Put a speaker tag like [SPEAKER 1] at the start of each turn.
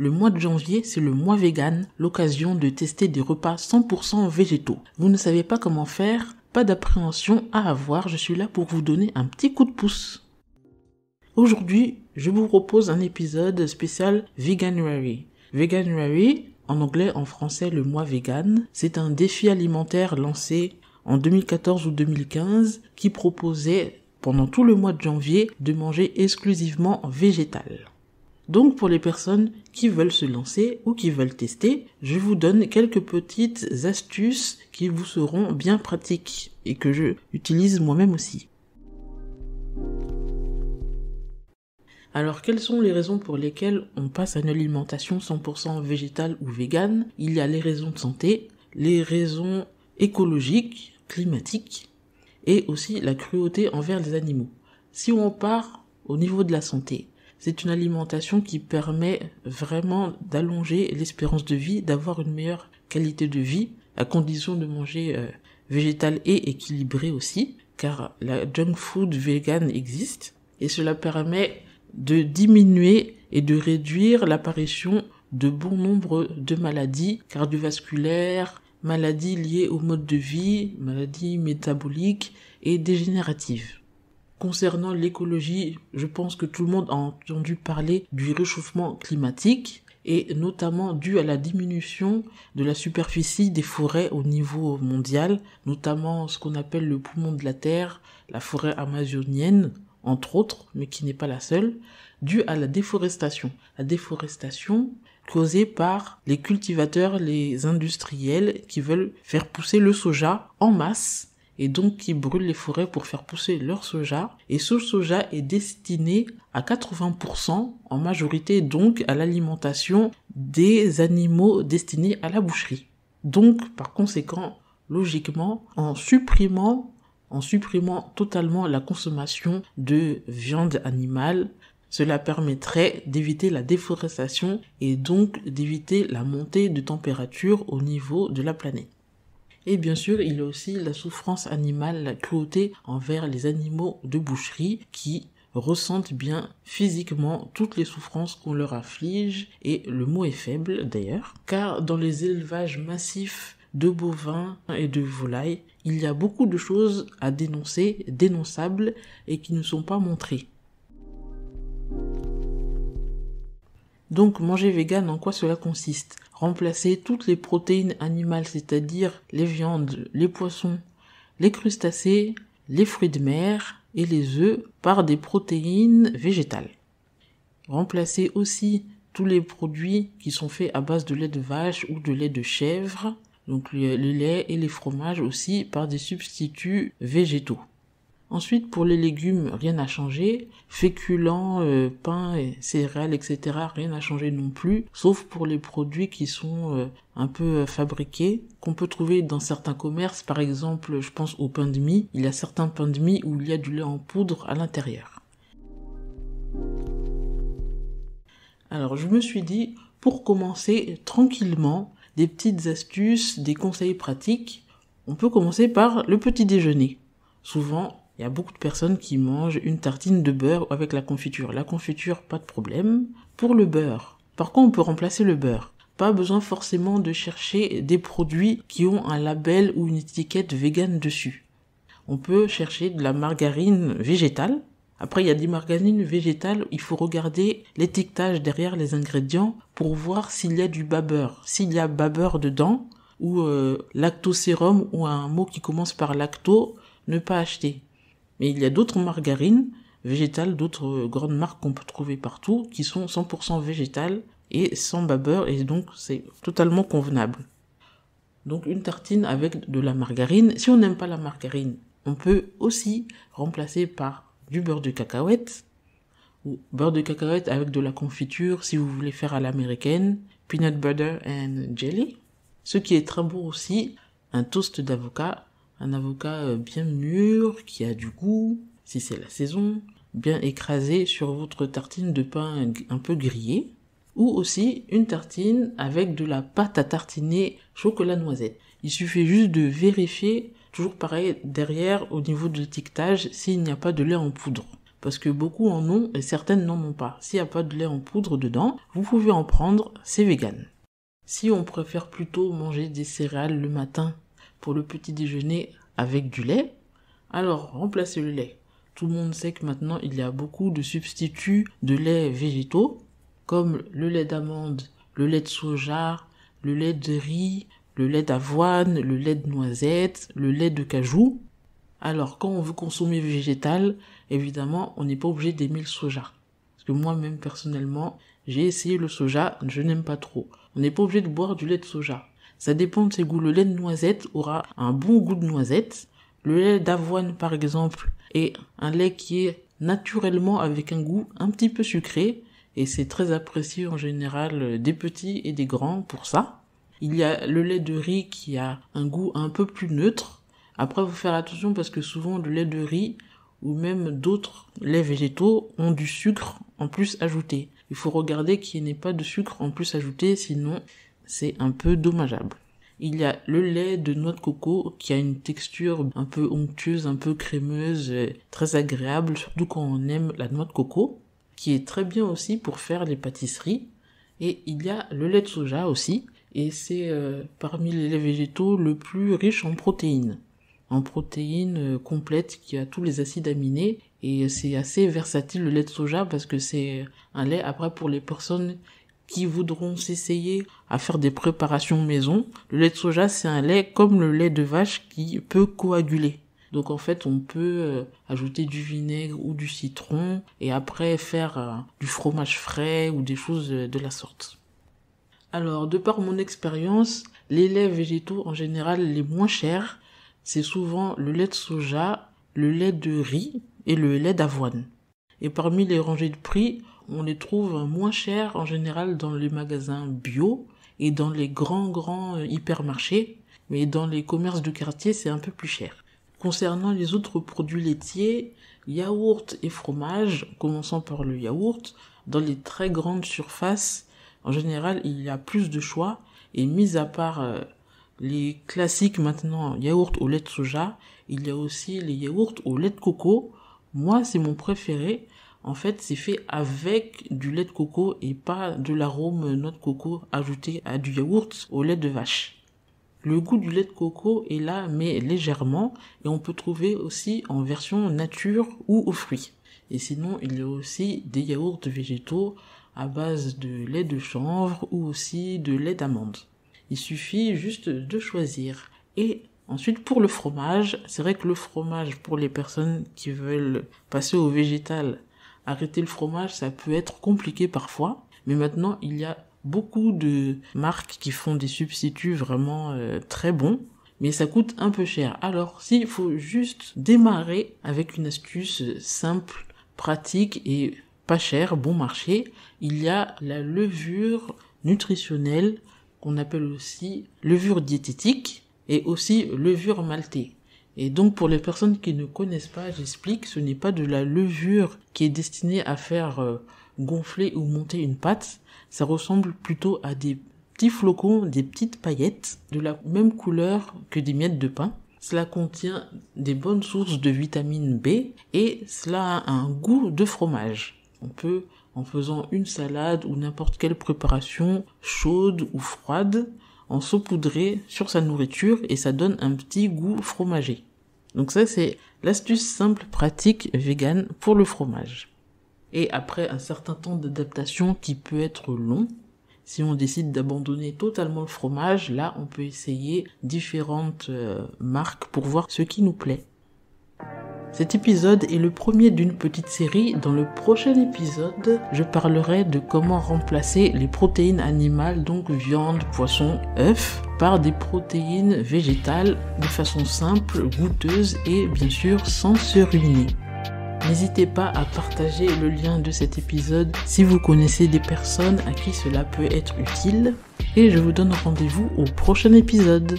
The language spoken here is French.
[SPEAKER 1] le mois de janvier, c'est le mois vegan, l'occasion de tester des repas 100% végétaux. Vous ne savez pas comment faire? Pas d'appréhension à avoir, je suis là pour vous donner un petit coup de pouce. Aujourd'hui, je vous propose un épisode spécial Veganuary. Veganuary, en anglais, en français, le mois vegan, c'est un défi alimentaire lancé en 2014 ou 2015 qui proposait pendant tout le mois de janvier de manger exclusivement végétal. Donc pour les personnes qui veulent se lancer ou qui veulent tester, je vous donne quelques petites astuces qui vous seront bien pratiques et que je utilise moi-même aussi. Alors, quelles sont les raisons pour lesquelles on passe à une alimentation 100% végétale ou végane? Il y a les raisons de santé, les raisons écologiques, climatiques, et aussi la cruauté envers les animaux. Si on part au niveau de la santé, c'est une alimentation qui permet vraiment d'allonger l'espérance de vie, d'avoir une meilleure qualité de vie, à condition de manger végétal et équilibré aussi, car la junk food vegan existe, et cela permet de diminuer et de réduire l'apparition de bon nombre de maladies cardiovasculaires, maladies liées au mode de vie, maladies métaboliques et dégénératives. Concernant l'écologie, je pense que tout le monde a entendu parler du réchauffement climatique et notamment dû à la diminution de la superficie des forêts au niveau mondial, notamment ce qu'on appelle le poumon de la Terre, la forêt amazonienne, entre autres, mais qui n'est pas la seule, due à la déforestation. La déforestation causée par les cultivateurs, les industriels qui veulent faire pousser le soja en masse et donc qui brûlent les forêts pour faire pousser leur soja. Et ce soja est destiné à 80% en majorité donc à l'alimentation des animaux destinés à la boucherie. Donc par conséquent, logiquement, en supprimant totalement la consommation de viande animale, cela permettrait d'éviter la déforestation et donc d'éviter la montée de température au niveau de la planète. Et bien sûr, il y a aussi la souffrance animale, la cruauté envers les animaux de boucherie qui ressentent bien physiquement toutes les souffrances qu'on leur afflige, et le mot est faible d'ailleurs, car dans les élevages massifs de bovins et de volailles, il y a beaucoup de choses à dénoncer, dénonçables, et qui ne sont pas montrées. Donc, manger vegan, en quoi cela consiste? Remplacer toutes les protéines animales, c'est-à-dire les viandes, les poissons, les crustacés, les fruits de mer et les œufs par des protéines végétales. Remplacer aussi tous les produits qui sont faits à base de lait de vache ou de lait de chèvre, donc le lait et les fromages aussi, par des substituts végétaux. Ensuite, pour les légumes, rien n'a changé. Féculents, pain, céréales, etc., rien n'a changé non plus, sauf pour les produits qui sont un peu fabriqués, qu'on peut trouver dans certains commerces. Par exemple, je pense au pain de mie. Il y a certains pains de mie où il y a du lait en poudre à l'intérieur. Alors, je me suis dit, pour commencer tranquillement, des petites astuces, des conseils pratiques, on peut commencer par le petit déjeuner. Souvent, il y a beaucoup de personnes qui mangent une tartine de beurre avec la confiture. La confiture, pas de problème. Pour le beurre, par contre, on peut remplacer le beurre. Pas besoin forcément de chercher des produits qui ont un label ou une étiquette vegan dessus. On peut chercher de la margarine végétale. Après, il y a des margarines végétales, il faut regarder l'étiquetage derrière les ingrédients pour voir s'il y a du bas beurre. S'il y a bas beurre dedans, ou lactosérum, ou un mot qui commence par lacto, ne pas acheter. Mais il y a d'autres margarines végétales, d'autres grandes marques qu'on peut trouver partout, qui sont 100% végétales et sans bas beurre, et donc c'est totalement convenable. Donc une tartine avec de la margarine. Si on n'aime pas la margarine, on peut aussi remplacer par du beurre de cacahuète, ou beurre de cacahuète avec de la confiture si vous voulez faire à l'américaine, peanut butter and jelly. Ce qui est très bon aussi, un toast d'avocat, un avocat bien mûr, qui a du goût, si c'est la saison, bien écrasé sur votre tartine de pain un peu grillée, ou aussi une tartine avec de la pâte à tartiner chocolat noisette. Il suffit juste de vérifier, toujours pareil, derrière au niveau de l'étiquetage, s'il n'y a pas de lait en poudre. parce que beaucoup en ont et certaines n'en ont pas. S'il n'y a pas de lait en poudre dedans, vous pouvez en prendre, c'est vegan. Si on préfère plutôt manger des céréales le matin pour le petit déjeuner avec du lait, alors remplacez le lait. Tout le monde sait que maintenant il y a beaucoup de substituts de lait végétaux, comme le lait d'amande, le lait de soja, le lait de riz, le lait d'avoine, le lait de noisette, le lait de cajou. Alors quand on veut consommer végétal, évidemment on n'est pas obligé d'aimer le soja. Parce que moi-même personnellement, j'ai essayé le soja, je n'aime pas trop. On n'est pas obligé de boire du lait de soja. Ça dépend de ses goûts. Le lait de noisette aura un bon goût de noisette. Le lait d'avoine, par exemple, est un lait qui est naturellement avec un goût un petit peu sucré. Et c'est très apprécié en général des petits et des grands pour ça. Il y a le lait de riz qui a un goût un peu plus neutre. Après, il faut faire attention parce que souvent le lait de riz ou même d'autres laits végétaux ont du sucre en plus ajouté. Il faut regarder qu'il n'y ait pas de sucre en plus ajouté, sinon c'est un peu dommageable. Il y a le lait de noix de coco qui a une texture un peu onctueuse, un peu crémeuse, très agréable, surtout quand on aime la noix de coco, qui est très bien aussi pour faire les pâtisseries. Et il y a le lait de soja aussi, et c'est parmi les laits végétaux le plus riche en protéines. En protéines complètes qui a tous les acides aminés, et c'est assez versatile le lait de soja parce que c'est un lait après pour les personnes qui voudront s'essayer à faire des préparations maison. Le lait de soja, c'est un lait comme le lait de vache qui peut coaguler. Donc en fait, on peut ajouter du vinaigre ou du citron et après faire du fromage frais ou des choses de la sorte. Alors, de par mon expérience, les laits végétaux en général les moins chers, c'est souvent le lait de soja, le lait de riz et le lait d'avoine. Et parmi les rangées de prix, on les trouve moins chers en général dans les magasins bio et dans les grands hypermarchés, mais dans les commerces de quartier, c'est un peu plus cher. Concernant les autres produits laitiers, yaourt et fromage, commençant par le yaourt, dans les très grandes surfaces, en général, il y a plus de choix, et mis à part les classiques maintenant, yaourt au lait de soja, il y a aussi les yaourts au lait de coco. Moi, c'est mon préféré. En fait, c'est fait avec du lait de coco et pas de l'arôme noix de coco ajouté à du yaourt au lait de vache. Le goût du lait de coco est là, mais légèrement, et on peut trouver aussi en version nature ou aux fruits. Et sinon, il y a aussi des yaourts végétaux à base de lait de chanvre ou aussi de lait d'amande. Il suffit juste de choisir. Et ensuite, pour le fromage, c'est vrai que le fromage, pour les personnes qui veulent passer au végétal, arrêter le fromage, ça peut être compliqué parfois. Mais maintenant, il y a beaucoup de marques qui font des substituts vraiment très bons. Mais ça coûte un peu cher. Alors, s'il faut juste démarrer avec une astuce simple, pratique et pas chère, bon marché, il y a la levure nutritionnelle qu'on appelle aussi levure diététique et aussi levure maltée. Et donc pour les personnes qui ne connaissent pas, j'explique, ce n'est pas de la levure qui est destinée à faire gonfler ou monter une pâte, ça ressemble plutôt à des petits flocons, des petites paillettes de la même couleur que des miettes de pain. Cela contient des bonnes sources de vitamine B et cela a un goût de fromage. On peut, en faisant une salade ou n'importe quelle préparation chaude ou froide, en saupoudrer sur sa nourriture et ça donne un petit goût fromager. Donc ça, c'est l'astuce simple, pratique, vegan pour le fromage. Et après un certain temps d'adaptation qui peut être long, si on décide d'abandonner totalement le fromage, là, on peut essayer différentes marques pour voir ce qui nous plaît. Cet épisode est le premier d'une petite série. Dans le prochain épisode, je parlerai de comment remplacer les protéines animales, donc viande, poisson, œufs, par des protéines végétales de façon simple, goûteuse et bien sûr sans se ruiner. N'hésitez pas à partager le lien de cet épisode si vous connaissez des personnes à qui cela peut être utile. Et je vous donne rendez-vous au prochain épisode.